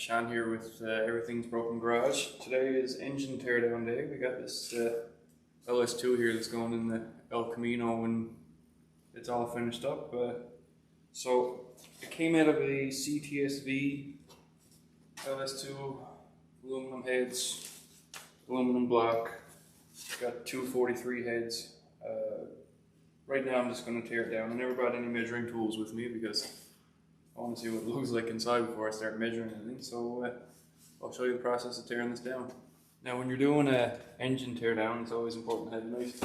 Sean here with Everything's Broken Garage. Today is engine teardown day. We got this LS2 here that's going in the Camino when it's all finished up. So it came out of a CTSV LS2, aluminum heads, aluminum block. Got 243 heads. Right now I'm just going to tear it down. I never brought any measuring tools with me because I want to see what it looks like inside before I start measuring anything. So I'll show you the process of tearing this down. Now when you're doing an engine tear down, it's always important to have a nice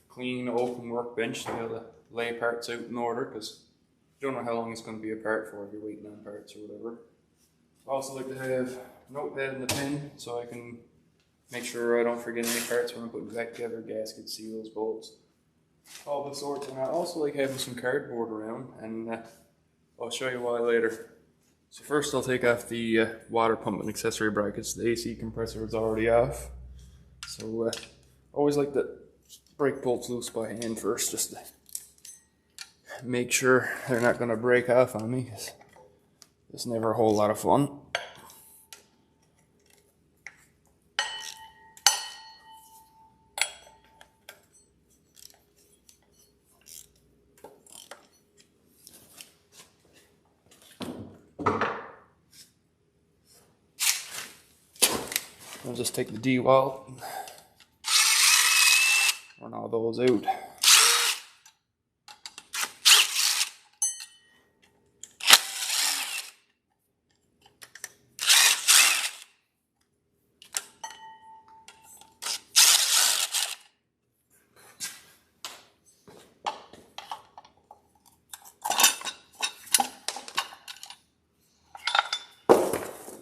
clean open workbench to be able to lay parts out in order, because you don't know how long it's going to be apart for if you're waiting on parts or whatever. I also like to have a notepad and a pen so I can make sure I don't forget any parts when I'm putting back together, gaskets, seals, bolts, all the sorts. And I also like having some cardboard around, and I'll show you why later. So first I'll take off the water pump and accessory brackets. The AC compressor is already off. So I always like to break bolts loose by hand first, just to make sure they're not going to break off on me, because it's never a whole lot of fun. I'll just take the D-wall, run all those out.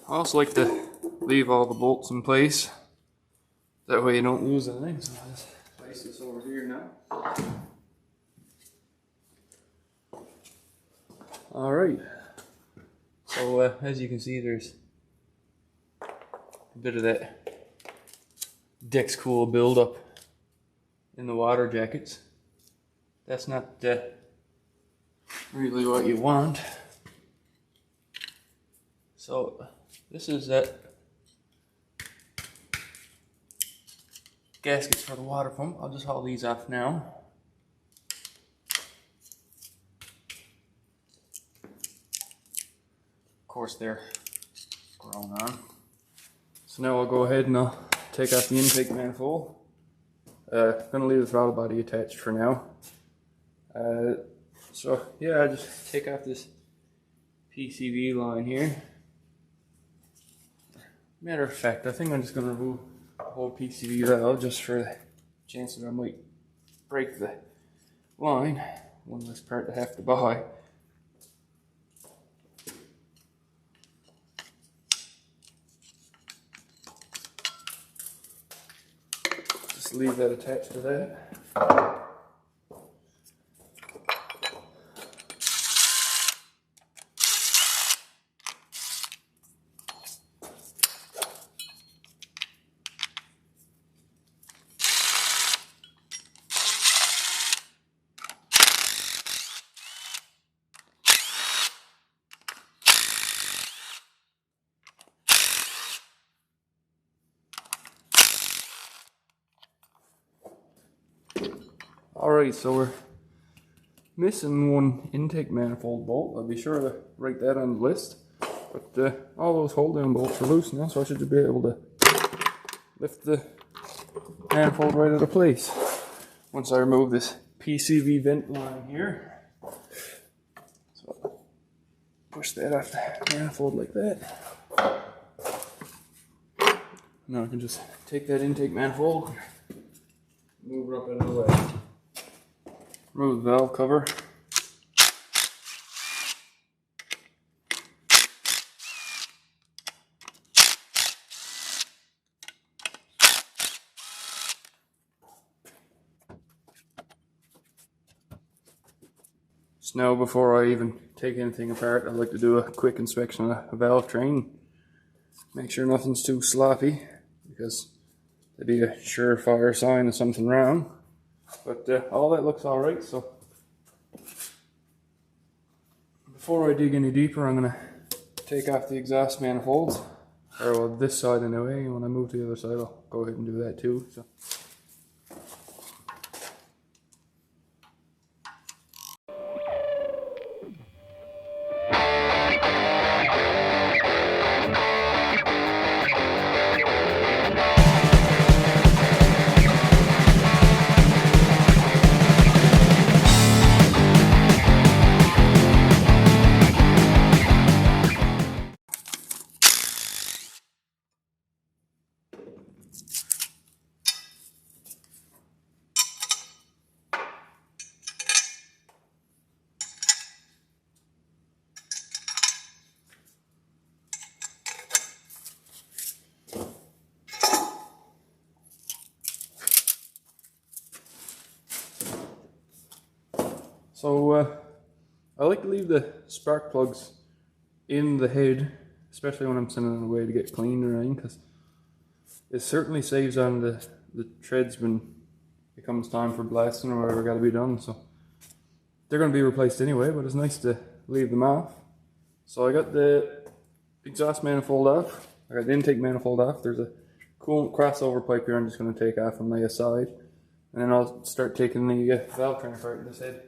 I also like to leave all the bolts in place, that way you don't lose anything. So I'll just place this over here now. Alright, so as you can see, there's a bit of that Dex Cool buildup in the water jackets. That's not really what you want. So this is that gaskets for the water pump. I'll just haul these off now. Of course they're grown on. So now I'll go ahead and I'll take off the intake manifold. Gonna leave the throttle body attached for now. So yeah, I just take off this PCV line here. Matter of fact, I think I'm just gonna remove the whole PCV valve just for the chance that I might break the line. One less part to have to buy. Just leave that attached to that. Alright, so we're missing one intake manifold bolt. I'll be sure to write that on the list. But all those hold down bolts are loose now, so I should just be able to lift the manifold right out of place once I remove this PCV vent line here. So push that off the manifold like that. Now I can just take that intake manifold, move it up out of the way. Remove the valve cover. So now, before I even take anything apart, I'd like to do a quick inspection of the valve train. Make sure nothing's too sloppy, because that'd be a surefire sign of something wrong. But all that looks alright, so before I dig any deeper, I'm going to take off the exhaust manifolds, or well, this side anyway. When I move to the other side, I'll go ahead and do that too. So. So I like to leave the spark plugs in the head, especially when I'm sending it away to get cleaned or anything, because it certainly saves on the treads when it comes time for blasting or whatever got to be done. So they're going to be replaced anyway, but it's nice to leave them off. So I got the exhaust manifold off, I got the intake manifold off. There's a coolant crossover pipe here I'm just going to take off and lay aside, and then I'll start taking the valve train apart in this head.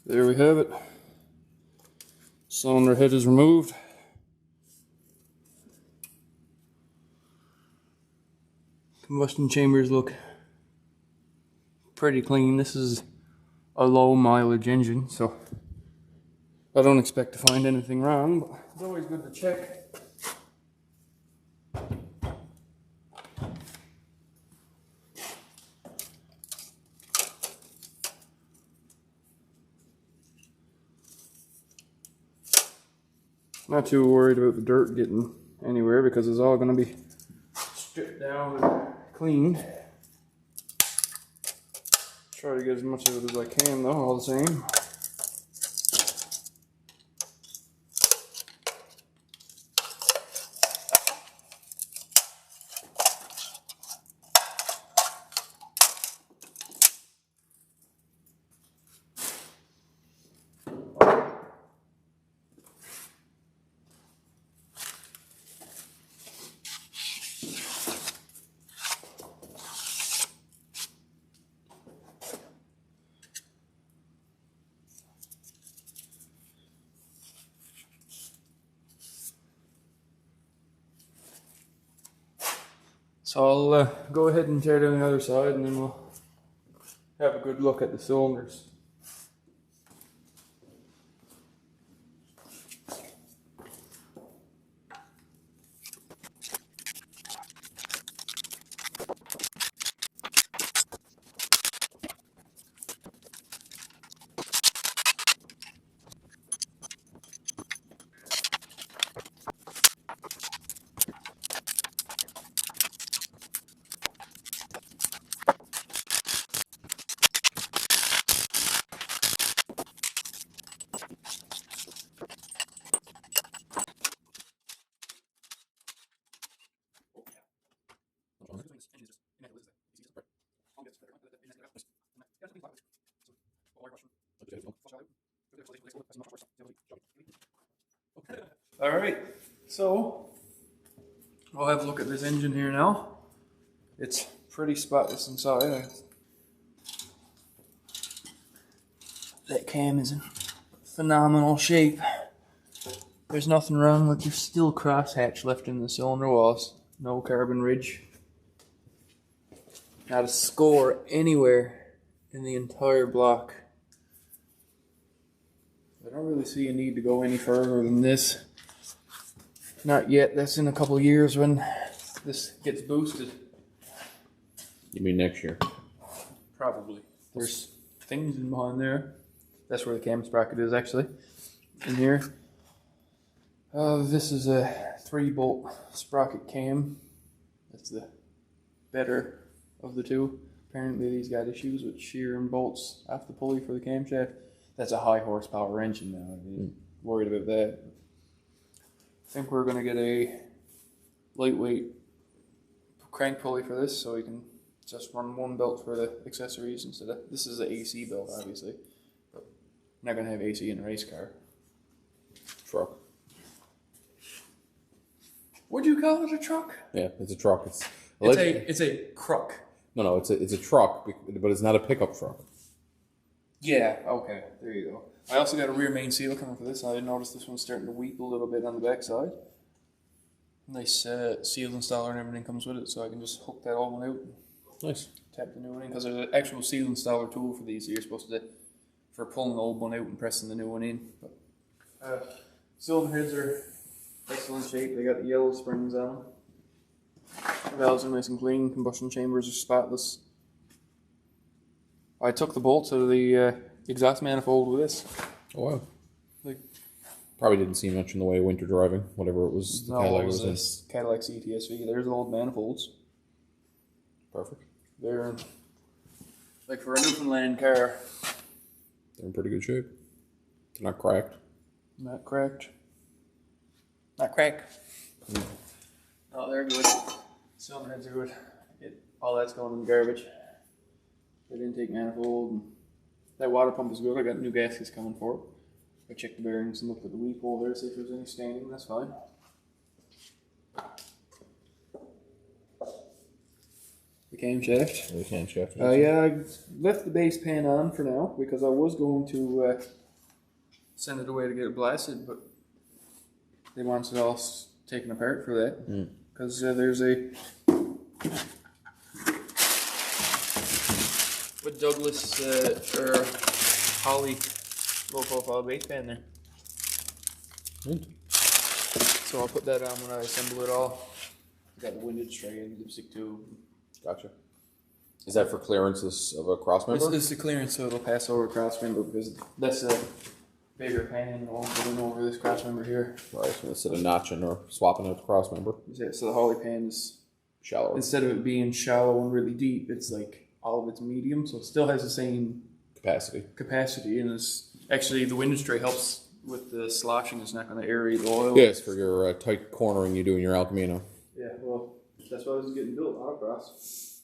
There we have it. Cylinder head is removed. Combustion chambers look pretty clean. This is a low mileage engine, so I don't expect to find anything wrong, but it's always good to check. Not too worried about the dirt getting anywhere because it's all going to be stripped down and cleaned. Try to get as much of it as I can though, all the same. So I'll go ahead and tear down the other side and then we'll have a good look at the cylinders. Alright, so I'll have a look at this engine here now. It's pretty spotless inside. That cam is in phenomenal shape. There's nothing wrong with the steel crosshatch left in the cylinder walls. No carbon ridge. Not a score anywhere in the entire block. I don't really see a need to go any further than this. Not yet. That's in a couple of years when this gets boosted. You mean next year? Probably. There's things in behind there. That's where the cam sprocket is actually. In here. This is a 3-bolt sprocket cam. That's the better of the two. Apparently these got issues with shearing bolts off the pulley for the camshaft. That's a high horsepower engine now. I'm worried about that. I think we're going to get a lightweight crank pulley for this, so we can just run one belt for the accessories instead of... This is an AC belt, obviously. But I'm not going to have AC in a race car. Truck. Would you call it a truck? Yeah, it's a truck. It's a truck. No, it's a truck, but it's not a pickup truck. Yeah, okay, there you go. I also got a rear main seal coming for this. I noticed this one's starting to weep a little bit on the back side. Nice seal installer and everything comes with it, so I can just hook that old one out. Nice. Tap the new one in, because there's an actual seal installer tool for these. So you're supposed to, for pulling the old one out and pressing the new one in. But, cylinder heads are excellent shape. They got the yellow springs on them. Valves are nice and clean. Combustion chambers are spotless. I took the bolts out of the exhaust manifold with this. Oh wow! Probably didn't see much in the way of winter driving, whatever it was. No, Cadillac was this Cadillac CTSV. There's the old manifolds. Perfect. They're like for a Newfoundland car. They're in pretty good shape. They're not cracked. Not cracked. Not cracked. Oh, they're good. Cylinder heads are good. All that's going in the garbage. That intake manifold. And that water pump is good. I got new gaskets coming for it. I checked the bearings and looked at the weep hole there, see if there's any staining. That's fine. The camshaft. The camshaft. Yeah, I left the base pan on for now because I was going to send it away to get it blasted, but they want it all taken apart for that. Because there's a... with Douglas or Holly low profile base pan there. So I'll put that on when I assemble it all. Got the windage tray and lipstick tube. Gotcha. Is that for clearances of a cross member? This is the clearance, so it'll pass over cross member because that's a bigger pan and it won't put in over this cross member here. Right, so instead of notching or swapping out the cross member. Yeah, so the Holly pan is shallower. Instead of it being shallow and really deep, it's like all of it's medium, so it still has the same capacity, and it's actually the windage tray helps with the sloshing. It's not going to aerate the oil. Yes, for your tight cornering you do in your El Camino. Yeah, well, that's why this is getting built, autocross.